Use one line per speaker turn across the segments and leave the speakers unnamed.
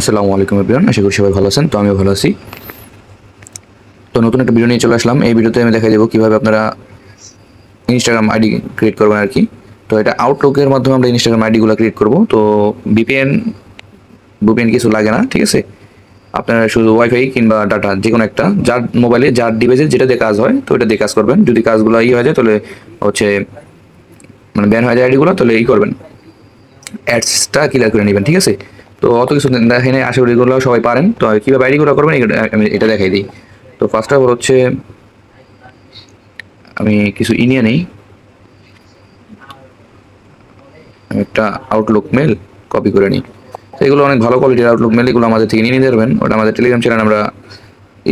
আসসালামু আলাইকুম এভরিওয়ান, আশা করি সবাই ভালো আছেন। তো আমিও ভালো আছি। তো নতুন একটা ভিডিও নিয়ে চলে আসলাম। এই ভিডিওতে আমি দেখাই দেবো কীভাবে আপনারা ইনস্টাগ্রাম আইডি ক্রিয়েট করবেন আর কি। তো এটা আউটলুকের মাধ্যমে আমরা ইনস্টাগ্রাম আইডিগুলো ক্রিয়েট করব। তো ভিপিএন ভিপিএন কিছু লাগে না, ঠিক আছে। আপনারা শুধু ওয়াইফাই কিংবা ডাটা যে কোনো একটা, যার মোবাইলে যার ডিভাইসে যেটা দিয়ে কাজ হয় তো এটা দিয়ে কাজ করবেন। যদি কাজগুলো হয়ে যায় তাহলে হচ্ছে মানে ব্যান হয়ে যায় আইডিগুলো, তাহলে করবেন, অ্যাডসটা ক্লিয়ার করে নেবেন, ঠিক আছে। তো অত কিছু দেখেন, আশা করি এগুলো সবাই পারেন। তো কীভাবে আইডিগুলো করবেন আমি এটা দেখাই দিই। তো ফার্স্ট অফ অল হচ্ছে আমি কিছু নিয়ে নেই। আমি একটা আউটলুক মেল কপি করে নিই। তো এগুলো অনেক ভালো কোয়ালিটির আউটলুক মেল, এগুলো আমাদের থেকে নিয়ে নিতে পারবেন। ওটা আমাদের টেলিগ্রাম চ্যানেল আমরা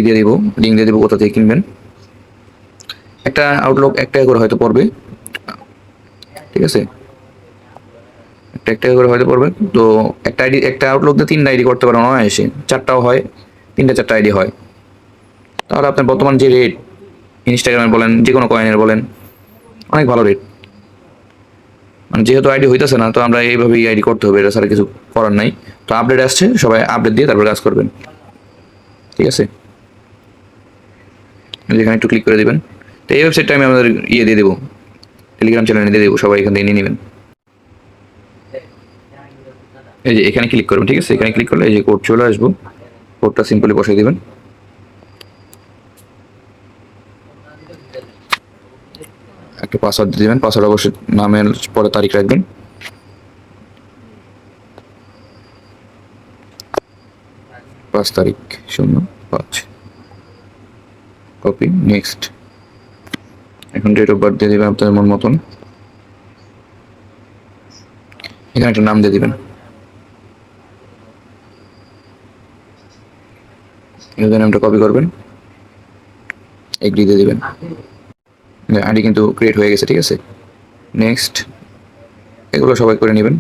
দিয়ে দিব, লিঙ্ক দিয়ে দেবো, কোথা থেকে কিনবেন। একটা আউটলুক এক টাকা করে হয়তো পড়বে, ঠিক আছে। একটা করে হয়তো পড়বে। তো একটা আইডি, একটা আউটলুক দিয়ে 3টা আইডি করতে পারেন অনায়াসে, 4টাও হয়, 3টা 4টা আইডি হয়। তাহলে আপনার বর্তমান যে রেট ইনস্টাগ্রামে বলেন, যে কোনো কয়েনের বলেন, অনেক ভালো রেট। মানে যেহেতু আইডি হইতেছে না, তো আমরা এইভাবেই আইডি করতে হবে, এটা ছাড়া কিছু করার নাই। তো আপডেট আসছে, সবাই আপডেট দিয়ে তারপর কাজ করবেন, ঠিক আছে। যেখানে একটু ক্লিক করে দেবেন। তো এই ওয়েবসাইটটা আমি আমাদের দিয়ে দেবো, টেলিগ্রাম চ্যানেলে দিয়ে দেবো, সবাই এখান থেকে নিয়ে নেবেন। এই যে এখানে ক্লিক করবেন, ঠিক আছে। এখানে ক্লিক করলে এই যে কোড চলে আসবো, কোডটা সিম্পলি বসাই দেবেন। একটা পাসওয়ার্ড দিয়ে দেবেন, পাসওয়ার্ড অবশ্যই নামের পরে তারিখ রাখবেন। 5/05 কপি, নেক্সট। এখন ডেট অফ বার্থ দিয়ে দেবেন আপনার মন মতন। এখানে একটা নাম দিয়ে দিবেন, ইউজার নামটা কপি করবেন, এগ্রি দিয়ে দিবেন। আইডি কিন্তু ক্রিয়েট হয়ে গেছে, ঠিক আছে। নেক্সট, এগুলো সবাই করে নেবেন।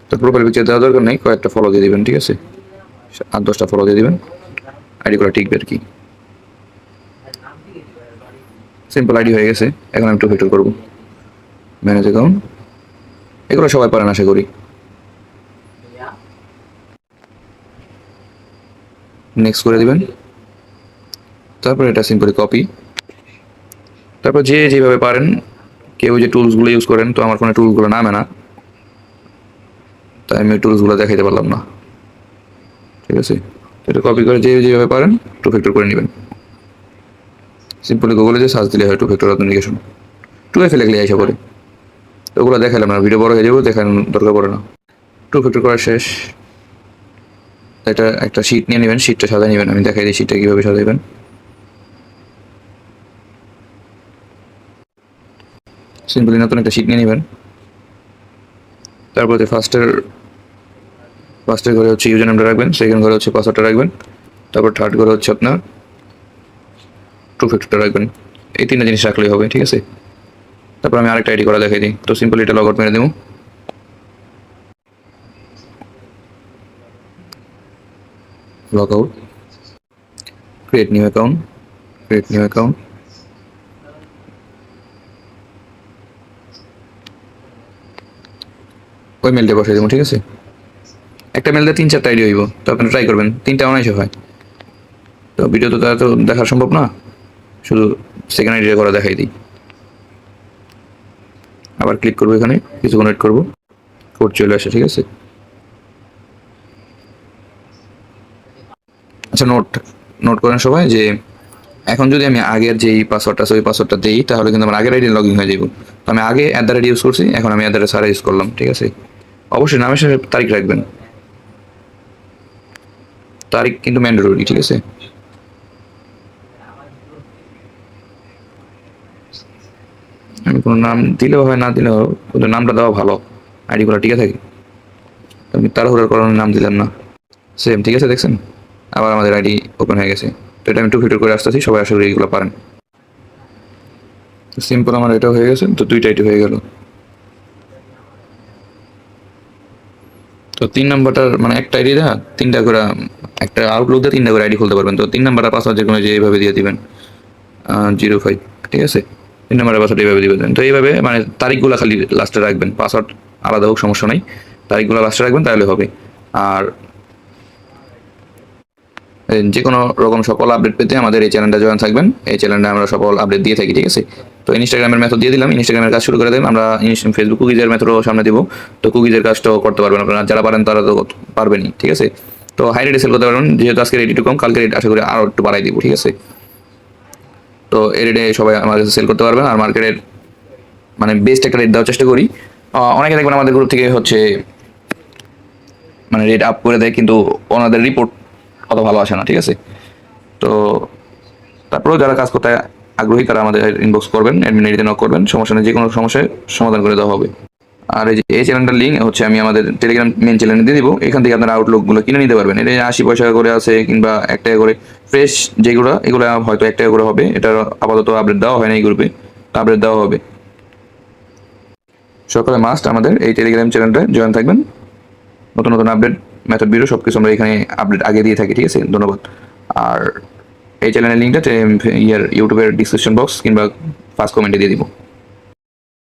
তো প্রোফাইল পিকচার দেওয়ার দরকার নেই, কয়েকটা ফলো দিয়ে দিবেন, ঠিক আছে। 8-10টা ফলো দিয়ে দিবেন, আইডিগুলো টিকবে আর কি। সিম্পল আইডি হয়ে গেছে। এখন আমি টু ফ্যাক্টর করবো, ম্যানেজ অ্যাকাউন্ট। এগুলো সবাই পারেন আশা করি। নেক্সট করে দিবেন। তারপর এটা সিম্পলি কপি। তারপর যে যেভাবে পারেন, কেউ যে টুলসগুলো ইউজ করেন, তো আমার ফোনে টুলসগুলো নামে না, তাই আমি টুলসগুলো দেখাইতে পারলাম না, ঠিক আছে। এটা কপি করে যে যেভাবে পারেন টু ফ্যাক্টর করে নেবেন। সিম্পলি গুগলে যে সার্চ দিলে হয় টু ফ্যাক্টর অথেন্টিকেশন, 2FA লিখলে আইসা পড়ে। তো ওগুলো দেখালাম না, ভিডিও বড় হয়ে যাবো, দেখানোর দরকার পড়ে না। টু ফ্যাক্টর করা শেষ। এটা একটা শিট নিয়ে নেবেন, শিটটা সাজায় নেবেন। আমি দেখাই দিই শিটটা কীভাবে সাজাইবেন। সিম্পলি নতুন একটা শিট নিয়ে নেবেন। তারপরে ফার্স্টের ঘরে হচ্ছে ইউজার নামটা রাখবেন, সেকেন্ড ঘরে হচ্ছে পাসওয়ার্ডটা রাখবেন, তারপর থার্ড ঘরে হচ্ছে আপনার টু ফ্যাক্টরটা রাখবেন। এই 3টা জিনিস রাখলেই হবে, ঠিক আছে। তারপর আমি আরেকটা আইডি করা দেখাই দিই। তো সিম্পলি এটা লগ আউট মেরে দেবো। Log out, create new account, create new account. ওই মেলটা বসাই দেবো, ঠিক আছে। একটা মেল দিয়ে 3-4টা আইডি হইব, তো আপনি ট্রাই করবেন, 3টা অনায়াসে হয়। তো ভিডিও তো তারা তো দেখা সম্ভব না, শুধু সেকেন্ড আইডিয়া করা দেখাই দিই। আবার ক্লিক করবো, এখানে কিছুক্ষণ ওয়েট করবো, কোড চলে আসে, ঠিক আছে। আচ্ছা, নোট নোট করেন সবাই যে এখন যদি আমি আগের যেই পাসওয়ার্ডটা আছে ওই পাসওয়ার্ডটা দিই, তাহলে কিন্তু আমার আগের আইডি লগ ইন হয়ে যাব। তো আমি আগে @ ইউজ করছি, এখন আমি @ সারা ইউজ করলাম, ঠিক আছে। অবশ্যই নামের সাথে তারিখ রাখবেন, তারিখ কিন্তু ম্যান্ডেটরি, ঠিক আছে। আমি কোনো নাম দিলেও হয়, না দিলেও হয়, কিন্তু নামটা দেওয়া ভালো, আইডিগুলো টিকে থাকে। আমি তাড়াহুড়োর কারণে নাম দিলাম না। সেম, ঠিক আছে, দেখছেন আবার আমাদের আইডি ওপেন হয়ে গেছে। তো এটা আমি টু ফ্যাক্টর করে আসতেছি, সবাই আশা করি এগুলো পারেন। সিম্পল আমার এটাও হয়ে গেছে, তো 2টা আইডি হয়ে গেল। তো 3 নাম্বারটার মানে একটা আইডি দেওয়া 3টা করে, একটা আউটলুক দিয়ে 3টা করে আইডি খুলতে পারবেন। তো 3 নাম্বারটা পাসওয়ার্ড যেকোনো যে এইভাবে দিয়ে দিবেন, 05, ঠিক আছে। 3 নাম্বারের পাসওয়ার্ড এইভাবে দিবেন। তো এইভাবে মানে তারিখগুলো খালি লাস্টে রাখবেন, পাসওয়ার্ড আলাদা হোক সমস্যা নাই, তারিখগুলো লাস্টে রাখবেন তাহলে হবে। আর যে কোনো রকম সকল আপডেট পেতে আমাদের এই চ্যানেলটা জয়েন থাকবেন। এই চ্যানেলে আমরা সকল আপডেট দিয়ে থাকি, ঠিক আছে? তো ইনস্টাগ্রামের মেথড দিয়ে দিলাম, ইনস্টাগ্রামের কাজ শুরু করে দেবেন। আমরা ফেসবুক কুকিজের মেথডও সামনে দিব। তো কুকিজের কাজটাও করতে পারবেন আপনারা, যারা পারেন তারা তো পারবেনই, ঠিক আছে? তো হাই রেটে সেল করতে পারবেন, যেহেতু আজকে রেট একটু কম, কালকে রেট আশা করি আরও একটু বাড়াই দিব, ঠিক আছে? তো এই রেটে সবাই আমার কাছে সেল করতে পারবেন। আর মার্কেটের মানে বেস্ট একটা রেট দেওয়ার চেষ্টা করি। অনেকে দেখবেন আমাদের গ্রুপ থেকে হচ্ছে মানে রেট আপ করে দেয়, কিন্তু ওনাদের রিপোর্ট অত ভালো আসে না, ঠিক আছে? তো তারপরেও যারা কাজ করতে আগ্রহী তারা আমাদের ইনবক্স করবেন, অ্যাডমিন আইডিতে নক করবেন, সমস্যা নেই, যে কোনো সমস্যার সমাধান করে দেওয়া হবে। আর এই যে এই চ্যানেলটার লিঙ্ক হচ্ছে আমি আমাদের টেলিগ্রাম মেন চ্যানেলে দিয়ে দিব। এখান থেকে আপনারা আউটলুকগুলো কিনে নিতে পারবেন। এটা 80 পয়সা করে আছে কিংবা 1 টাকা করে। ফ্রেশ যেগুলো এগুলো হয়তো 1 টাকা করে হবে। এটা আপাতত আপডেট দেওয়া হয় না এই গ্রুপে, আপডেট দেওয়া হবে। সকালে মাস্ট আমাদের এই টেলিগ্রাম চ্যানেলটা জয়েন থাকবেন। নতুন নতুন আপডেট, মেথড ভিডিও সব কিছু আমরা এখানে আপডেট আগে দিয়ে থাকি, ঠিক আছে? ধন্যবাদ। আর এই চ্যানেলের লিঙ্কটা ইউটিউবের ডিসক্রিপশন বক্স কিংবা ফার্স্ট কমেন্টে দিয়ে দিব।